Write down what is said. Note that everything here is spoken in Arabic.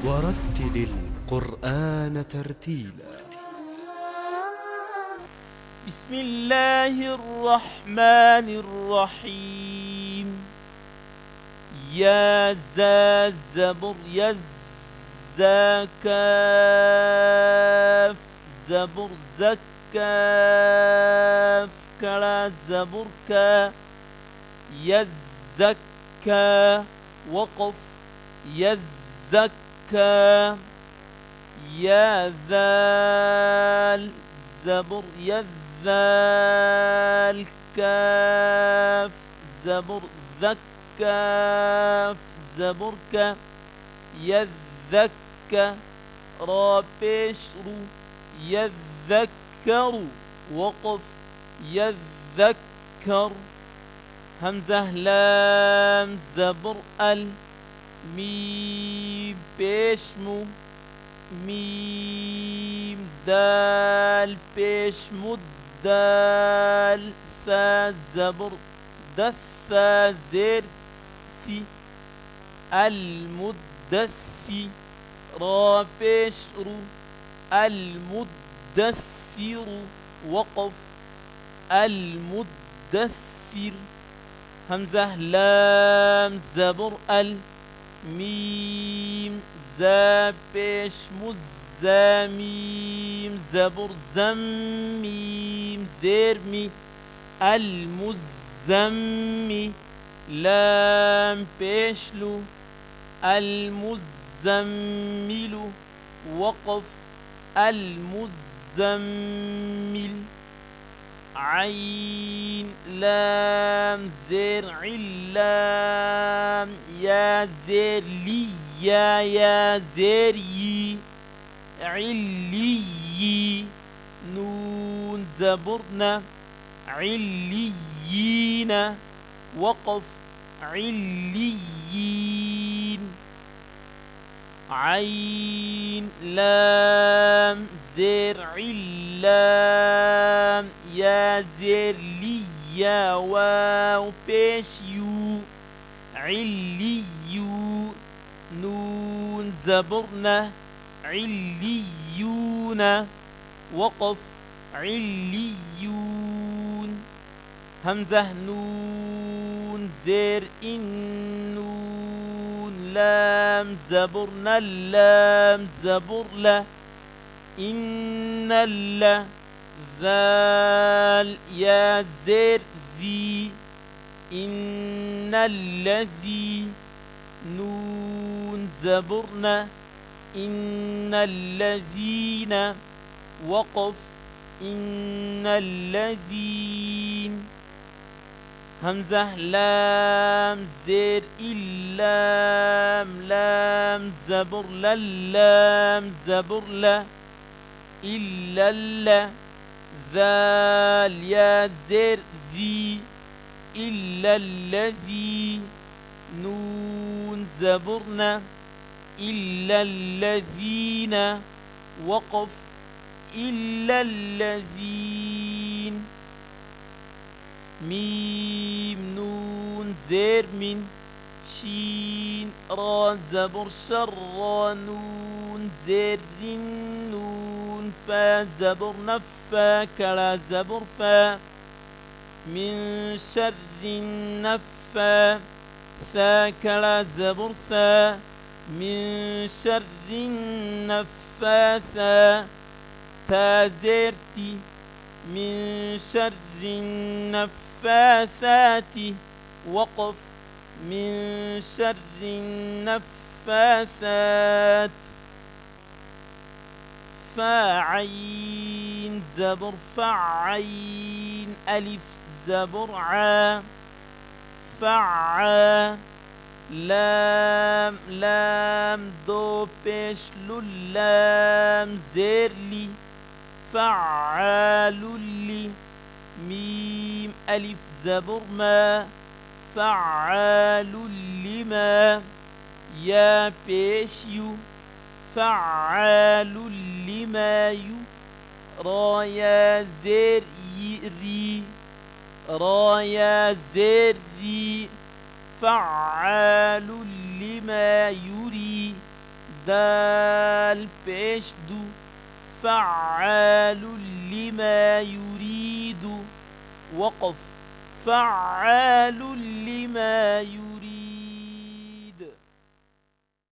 ورتل القرآن ترتيلا. بسم الله الرحمن الرحيم. يا ذا الزبر يزكاف زبر زكاف كلا زبركا يزكى وقف يزكى. يا ذا الزبر يذال كاف زبر ذكاف زبرك يذكى را بشر يذكر وقف يذكر. همزة لام زبر ال ميم بشمو ميم دال بشمو الدال ثا زبر دثا زر ثي المدثي را بشر المدثر وقف المدثر. همزة لام زبر ال ميم زا بشمو الزاميم زبر زميم زرمي المزمي لام بشلو المزمل وقف المزمل. عين لام زرع اللام يا زرلي يا زري علي نون زبرنا عليين وقف عليين. عين لام زرع اللام يا زرلي يا واو بشيو عليو نون زبرنا عليون وقف عليون. همزة نون زر النون لام زبرنا اللام زبر لا إن اللا ذال يا زر ذي إن الذي نون زبرنا إن الذين وقف إن الذين. همزة لام زر اللام لام زبر للام زبر لا إلا اللا ذال يا زر ذي إلا الذي نون زبرنا إلا الذين وقف إلا الذين. ميم نون زر من شين را زبر شر نون زر نون فا زبر نفا كلا زبر فا من شر النفا ثا كلا زبر ثا من شر النفاثا تا زرتي من شر النفاثات وقف من شر النفاثات. فاعين زبر فعين ألف زبر عا فعا لام لام دو بشلو لام زرلي فعال لي ميم ألف زبر ما فعال لما يا بيشيو فعال لما يو رايا زري رايا زري فعال لما يري دال پیش دو فعال لما يريد وقف فعال لما يريد